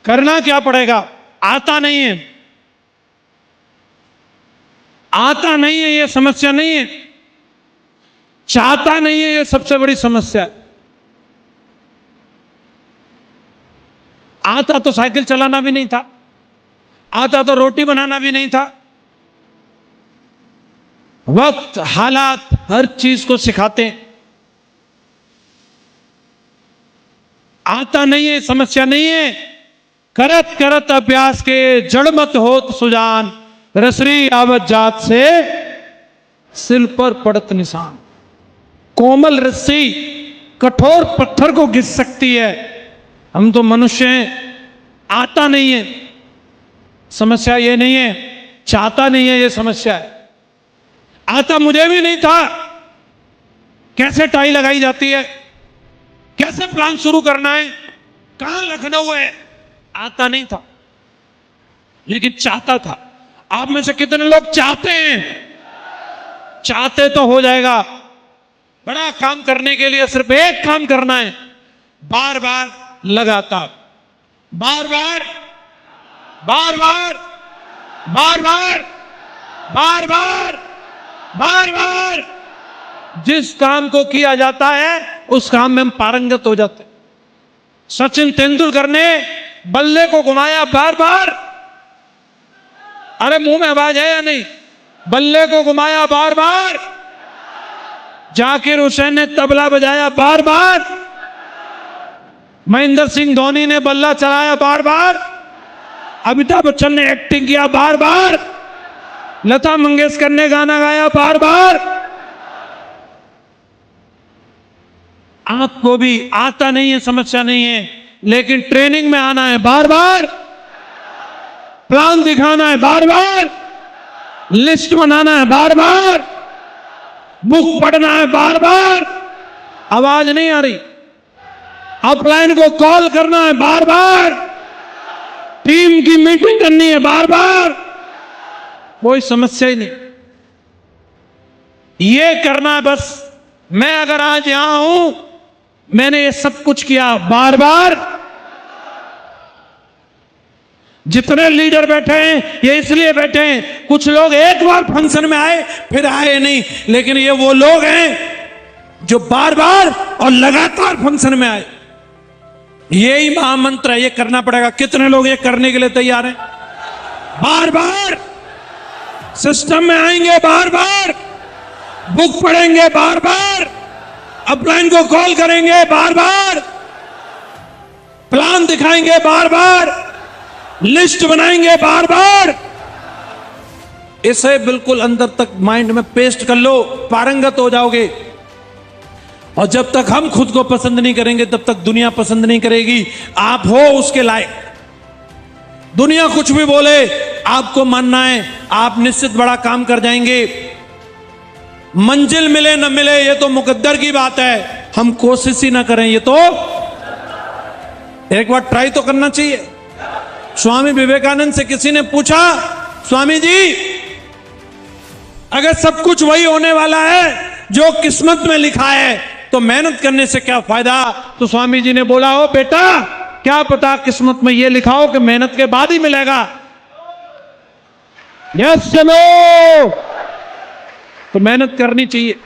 करना क्या पड़ेगा? आता नहीं है, आता नहीं है ये समस्या नहीं है, चाहता नहीं है ये सबसे बड़ी समस्या है। आता तो साइकिल चलाना भी नहीं था, आता तो रोटी बनाना भी नहीं था। वक्त, हालात हर चीज को सिखाते हैं। आता नहीं है समस्या नहीं है, करत करत अभ्यास के जड़ मत होत सुजान, रसरी आवत जात से सिल पर पड़त निशान। कोमल रस्सी कठोर पत्थर को घिस सकती है, हम तो मनुष्य हैं, आता नहीं है। समस्या ये नहीं है, चाहता नहीं है ये समस्या है। आता मुझे भी नहीं था, कैसे टाई लगाई जाती है, कैसे प्लान शुरू करना है, कहां लखनऊ है, आता नहीं था, लेकिन चाहता था। आप में से कितने लोग चाहते हैं? चाहते तो हो जाएगा। बड़ा काम करने के लिए सिर्फ एक काम करना है, बार बार लगातार, बार बार बार बार बार बार बार बार बार बार जिस काम को किया जाता है उस काम में हम पारंगत हो जाते हैं। सचिन तेंदुलकर ने बल्ले को घुमाया बार बार, अरे मुंह में आवाज है या नहीं? बल्ले को घुमाया बार बार। जाकिर हुसैन ने तबला बजाया बार बार। महेंद्र सिंह धोनी ने बल्ला चलाया बार बार। अमिताभ बच्चन ने एक्टिंग किया बार बार। लता मंगेशकर ने गाना गाया बार बार। आपको भी आता नहीं है समस्या नहीं है, लेकिन ट्रेनिंग में आना है बार बार, प्लान दिखाना है बार बार, लिस्ट बनाना है बार बार, बुक पढ़ना है बार बार। आवाज नहीं आ रही? अपलाइन को कॉल करना है बार बार, टीम की मीटिंग करनी है बार बार, कोई समस्या ही नहीं, ये करना है बस। मैं अगर आज यहां हूं, मैंने ये सब कुछ किया बार बार। जितने लीडर बैठे हैं ये इसलिए बैठे हैं, कुछ लोग एक बार फंक्शन में आए फिर आए नहीं, लेकिन ये वो लोग हैं जो बार बार और लगातार फंक्शन में आए। यही महामंत्र है, ये करना पड़ेगा। कितने लोग ये करने के लिए तैयार हैं? बार बार सिस्टम में आएंगे, बार बार बुक पढ़ेंगे, बार बार अपलाइन को कॉल करेंगे, बार बार प्लान दिखाएंगे, बार बार लिस्ट बनाएंगे, बार बार। इसे बिल्कुल अंदर तक माइंड में पेस्ट कर लो, पारंगत हो जाओगे। और जब तक हम खुद को पसंद नहीं करेंगे तब तक दुनिया पसंद नहीं करेगी। आप हो उसके लायक। दुनिया कुछ भी बोले, आपको मानना है, आप निश्चित बड़ा काम कर जाएंगे। मंजिल मिले न मिले ये तो मुकद्दर की बात है, हम कोशिश ही ना करें ये तो एक बार ट्राई तो करना चाहिए। स्वामी विवेकानंद से किसी ने पूछा, स्वामी जी अगर सब कुछ वही होने वाला है जो किस्मत में लिखा है तो मेहनत करने से क्या फायदा? तो स्वामी जी ने बोला, हो बेटा, क्या पता किस्मत में ये लिखा हो कि मेहनत के बाद ही मिलेगा। यस चलो, तो मेहनत करनी चाहिए।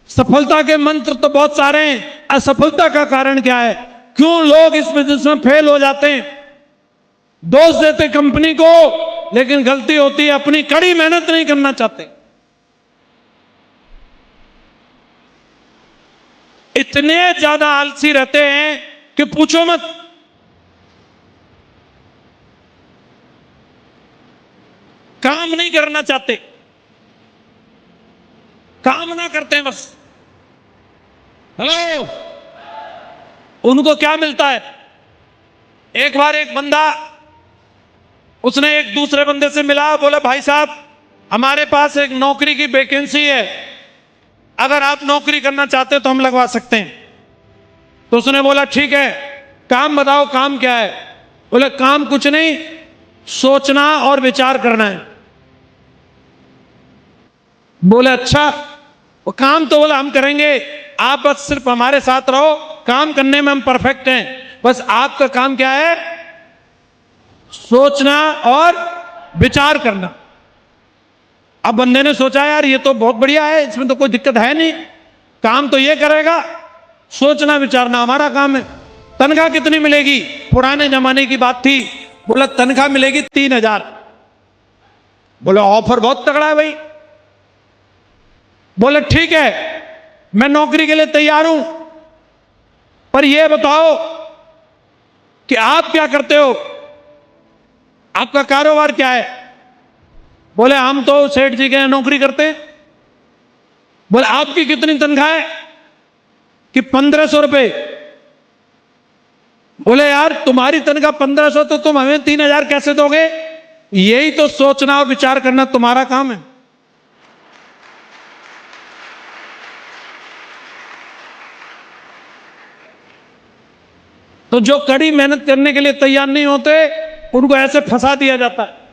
सफलता के मंत्र तो बहुत सारे हैं, असफलता का कारण क्या है? क्यों लोग इस बिजनेस में फेल हो जाते हैं? दोष देते कंपनी को, लेकिन गलती होती है अपनी। कड़ी मेहनत नहीं करना चाहते। इतने ज्यादा आलसी रहते हैं कि पूछो मत। काम नहीं करना चाहते, काम ना करते हैं बस। हेलो, उनको क्या मिलता है? एक बार एक बंदा, उसने एक दूसरे बंदे से मिला, बोला भाई साहब हमारे पास एक नौकरी की वैकेंसी है, अगर आप नौकरी करना चाहते तो हम लगवा सकते हैं। तो उसने बोला ठीक है, काम बताओ, काम क्या है? बोले काम कुछ नहीं, सोचना और विचार करना है। बोले अच्छा, वो काम तो बोला हम करेंगे, आप बस सिर्फ हमारे साथ रहो, काम करने में हम परफेक्ट हैं, बस आपका काम क्या है? सोचना और विचार करना। अब बंदे ने सोचा यार ये तो बहुत बढ़िया है, इसमें तो कोई दिक्कत है नहीं, काम तो ये करेगा, सोचना विचारना हमारा काम है। तनख्वाह कितनी मिलेगी? पुराने जमाने की बात थी, बोला तनख्वाह मिलेगी 3,000। बोले ऑफर बहुत तगड़ा है भाई। बोले ठीक है मैं नौकरी के लिए तैयार हूं, पर यह बताओ कि आप क्या करते हो, आपका कारोबार क्या है? बोले हम तो सेठ जी के नौकरी करते हैं। बोले आपकी कितनी तनख्वाह है? कि 1,500 रुपए। बोले यार तुम्हारी तनख्वाह 1,500 तो तुम हमें 3,000 कैसे दोगे? यही तो सोचना और विचार करना तुम्हारा काम है। तो जो कड़ी मेहनत करने के लिए तैयार नहीं होते उनको ऐसे फंसा दिया जाता है।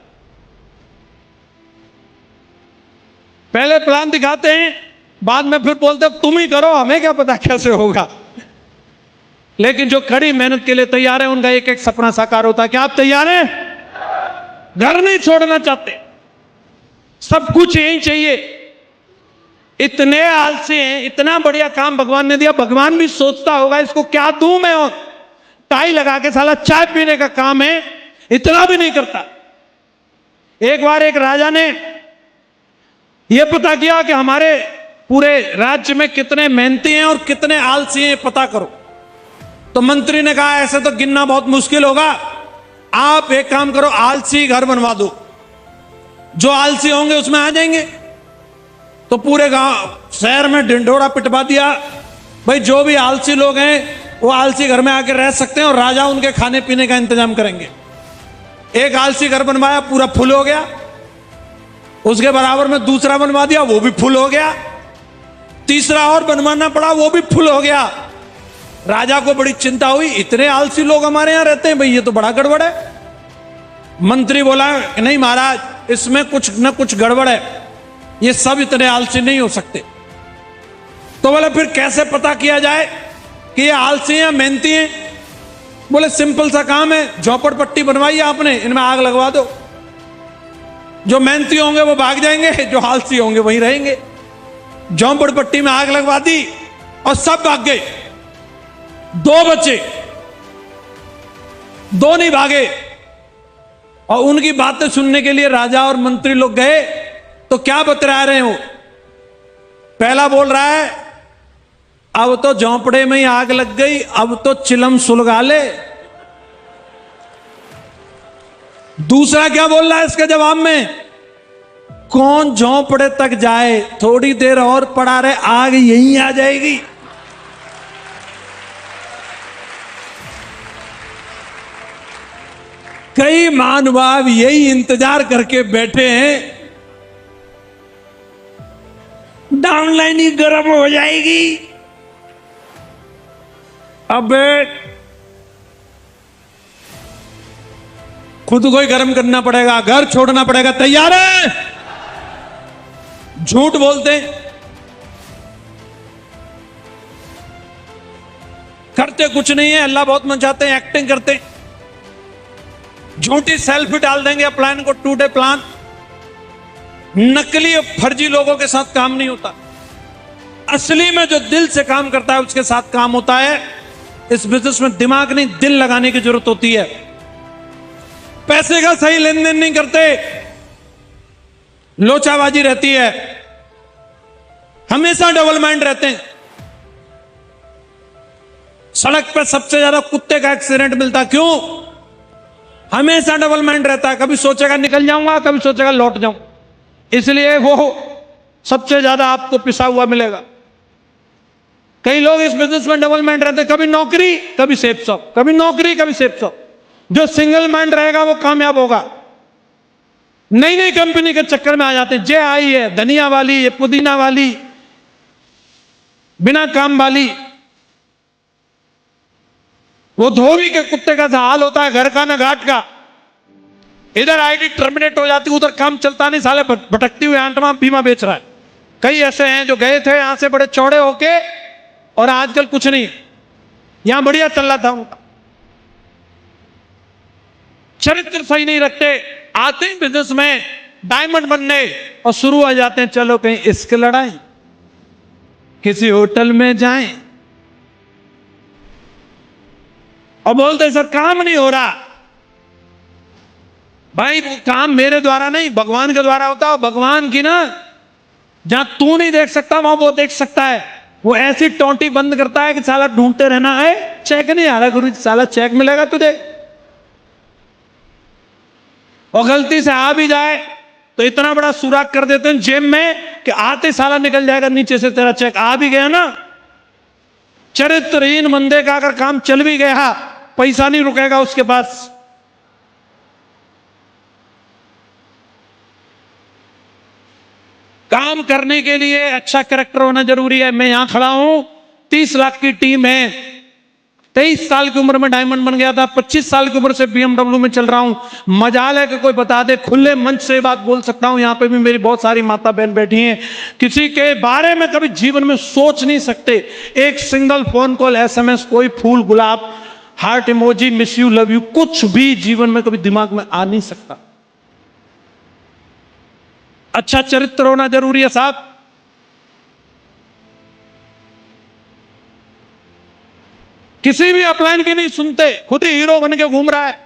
पहले प्लान दिखाते हैं, बाद में फिर बोलते तुम ही करो, हमें क्या पता कैसे होगा। लेकिन जो कड़ी मेहनत के लिए तैयार है उनका एक एक सपना साकार होता है। क्या आप तैयार हैं? घर नहीं छोड़ना चाहते, सब कुछ यही चाहिए। इतने आलसी हैं, इतना बढ़िया काम भगवान ने दिया, भगवान भी सोचता होगा इसको क्या दूं मैं, और टाई लगा के साला चाय पीने का काम है, इतना भी नहीं करता। एक बार एक राजा ने यह पता किया कि हमारे पूरे राज्य में कितने मेहनती हैं और कितने आलसी हैं, पता करो। तो मंत्री ने कहा ऐसे तो गिनना बहुत मुश्किल होगा, आप एक काम करो, आलसी घर बनवा दो, जो आलसी होंगे उसमें आ जाएंगे। तो पूरे गांव शहर में ढिंढोरा पिटवा दिया, भाई जो भी आलसी लोग हैं वो आलसी घर में आकर रह सकते हैं और राजा उनके खाने पीने का इंतजाम करेंगे। एक आलसी घर बनवाया, पूरा फुल हो गया। उसके बराबर में दूसरा बनवा दिया, वो भी फुल हो गया। तीसरा और बनवाना पड़ा, वो भी फुल हो गया। राजा को बड़ी चिंता हुई, इतने आलसी लोग हमारे यहां रहते हैं, भाई ये तो बड़ा गड़बड़ है। मंत्री बोला नहीं महाराज, इसमें कुछ न कुछ गड़बड़ है, ये सब इतने आलसी नहीं हो सकते। तो बोले फिर कैसे पता किया जाए कि ये आलसी हैं मेहनती हैं? बोले सिंपल सा काम है, झोपड़पट्टी बनवाई आपने, इनमें आग लगवा दो, जो मेहनती होंगे वो भाग जाएंगे, जो आलसी होंगे वहीं रहेंगे। झोपड़पट्टी में आग लगवा दी और सब भाग गए, 2 बचे, 2 नहीं भागे। और उनकी बातें सुनने के लिए राजा और मंत्री लोग गए तो क्या बतरा रहे हो? पहला बोल रहा है अब तो झोंपड़े में ही आग लग गई, अब तो चिलम सुलगा ले। दूसरा क्या बोल रहा है इसके जवाब में? कौन झोंपड़े तक जाए, थोड़ी देर और पड़ा रहे, आग यहीं आ जाएगी। कई महानुभाव यही इंतजार करके बैठे हैं, डाउनलाइन ही गर्म हो जाएगी। अब खुद को ही गर्म करना पड़ेगा, घर छोड़ना पड़ेगा। तैयार है? झूठ बोलते, करते कुछ नहीं है, अल्लाह बहुत मचाते हैं, एक्टिंग करते, झूठी सेल्फी डाल देंगे, प्लान को टूटे प्लान। नकली फर्जी लोगों के साथ काम नहीं होता, असली में जो दिल से काम करता है उसके साथ काम होता है। इस बिजनेस में दिमाग नहीं, दिल लगाने की जरूरत होती है। पैसे का सही लेन देन नहीं करते, लोचाबाजी रहती है, हमेशा डबल माइंड रहते हैं। सड़क पर सबसे ज्यादा कुत्ते का एक्सीडेंट मिलता, क्यों? हमेशा डबल माइंड रहता है, कभी सोचेगा निकल जाऊंगा, कभी सोचेगा लौट जाऊं, इसलिए वो सबसे ज्यादा आपको पिसा हुआ मिलेगा। कई लोग इस बिजनेस में डबल माइंड रहते हैं, कभी नौकरी कभी सेफ शॉप, कभी नौकरी कभी सेफ शॉप। जो सिंगल माइंड रहेगा वो कामयाब होगा। नई नई कंपनी के चक्कर में आ जाते हैं, जे आई है धनिया वाली, ये पुदीना वाली, बिना काम वाली। वो धोबी के कुत्ते का हाल होता है, घर का ना घाट का। इधर आईडी टर्मिनेट हो जाती, उधर काम चलता नहीं, साले भटकती हुई आंटमा बीमा बेच रहा है। कई ऐसे हैं जो गए थे यहां से बड़े चौड़े होके और आजकल कुछ नहीं, यहां बढ़िया चल रहा था उनका। चरित्र सही नहीं रखते, आते हैं बिजनेस में डायमंड बनने और शुरू हो जाते हैं चलो कहीं इश्क लड़ाएं, किसी होटल में जाएं और बोलते सर काम नहीं हो रहा। भाई वो काम मेरे द्वारा नहीं भगवान के द्वारा होता है। भगवान की ना जहां तू नहीं देख सकता वहां वो देख सकता है। वो ऐसी टोंटी बंद करता है कि साला ढूंढते रहना है, चेक नहीं आ रहा गुरु साला चेक मिलेगा तुझे, और गलती से आ भी जाए तो इतना बड़ा सुराख कर देते हैं जेब में कि आते साला निकल जाएगा नीचे से तेरा चेक। आ भी गया ना, चरित्रहीन बंदे का अगर काम चल भी गया पैसा नहीं रुकेगा उसके पास। काम करने के लिए अच्छा कैरेक्टर होना जरूरी है। मैं यहां खड़ा हूं, 30 लाख की टीम है, 23 साल की उम्र में डायमंड बन गया था, 25 साल की उम्र से BMW में चल रहा हूं। मजाल है कि कोई बता दे, खुले मंच से बात बोल सकता हूं। यहां पे भी मेरी बहुत सारी माता बहन बैठी हैं, किसी के बारे में कभी जीवन में सोच नहीं सकते। एक सिंगल फोन कॉल, SMS, कोई फूल गुलाब, heart emoji, miss you, love you, कुछ भी जीवन में कभी दिमाग में आ नहीं सकता। अच्छा चरित्र होना जरूरी है साहब। किसी भी अपलाइन की नहीं सुनते, खुद ही हीरो बन के घूम रहा है।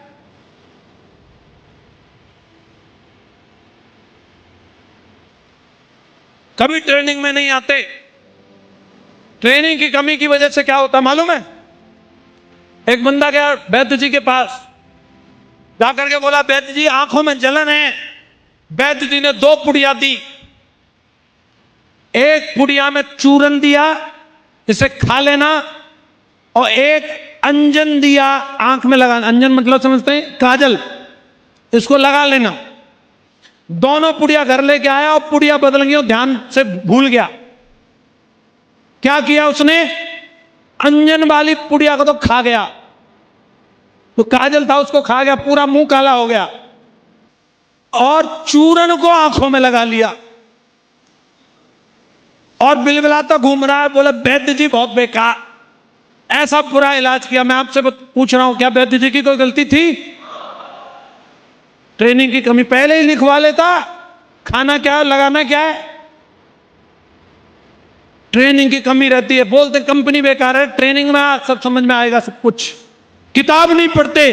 कभी ट्रेनिंग में नहीं आते। ट्रेनिंग की कमी की वजह से क्या होता मालूम है? एक बंदा गया वैद्य जी के पास, जाकर के बोला वैद्य जी आंखों में जलन है। वैद्य जी ने 2 पुड़िया दी, एक पुड़िया में चूरन दिया, इसे खा लेना, और एक अंजन दिया आंख में लगाना। अंजन मतलब समझते हैं? काजल, इसको लगा लेना। दोनों पुड़िया घर लेके आया और पुड़िया बदल गई, ध्यान से भूल गया। क्या किया उसने? अंजन वाली पुड़िया को तो खा गया, तो काजल था उसको खा गया, पूरा मुंह काला हो गया, और चूरन को आंखों में लगा लिया और बिलबिलाता घूम रहा है। बोला वैद्य जी बहुत बेकार, ऐसा बुरा इलाज किया। मैं आपसे पूछ रहा हूं क्या वैद्य जी की कोई गलती थी? ट्रेनिंग की कमी, पहले ही लिखवा लेता खाना क्या है लगाना क्या है। ट्रेनिंग की कमी रहती है, बोलते कंपनी बेकार है, ट्रेनिंग में सब समझ में आएगा सब कुछ। किताब नहीं पढ़ते,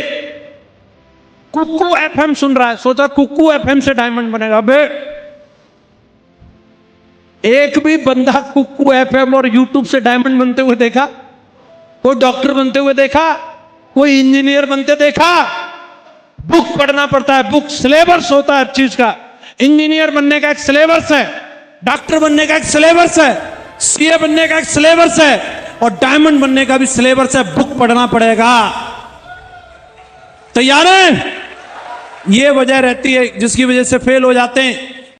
कुक्कू FM सुन रहा है, सोचा कुक्कू FM से डायमंड बनेगा। बे एक भी बंदा कुक्कू FM और YouTube से डायमंड बनते हुए देखा? कोई डॉक्टर बनते हुए देखा? कोई इंजीनियर बनते देखा? बुक पढ़ना पड़ता है, बुक सिलेबस होता है हर चीज का। इंजीनियर बनने का एक सिलेबस है, डॉक्टर बनने का एक सिलेबस है, CA बनने का एक सिलेबस है, और डायमंड बनने का भी सिलेबस है। बुक पढ़ना पड़ेगा। तैयार है? ये वजह रहती है जिसकी वजह से फेल हो जाते हैं।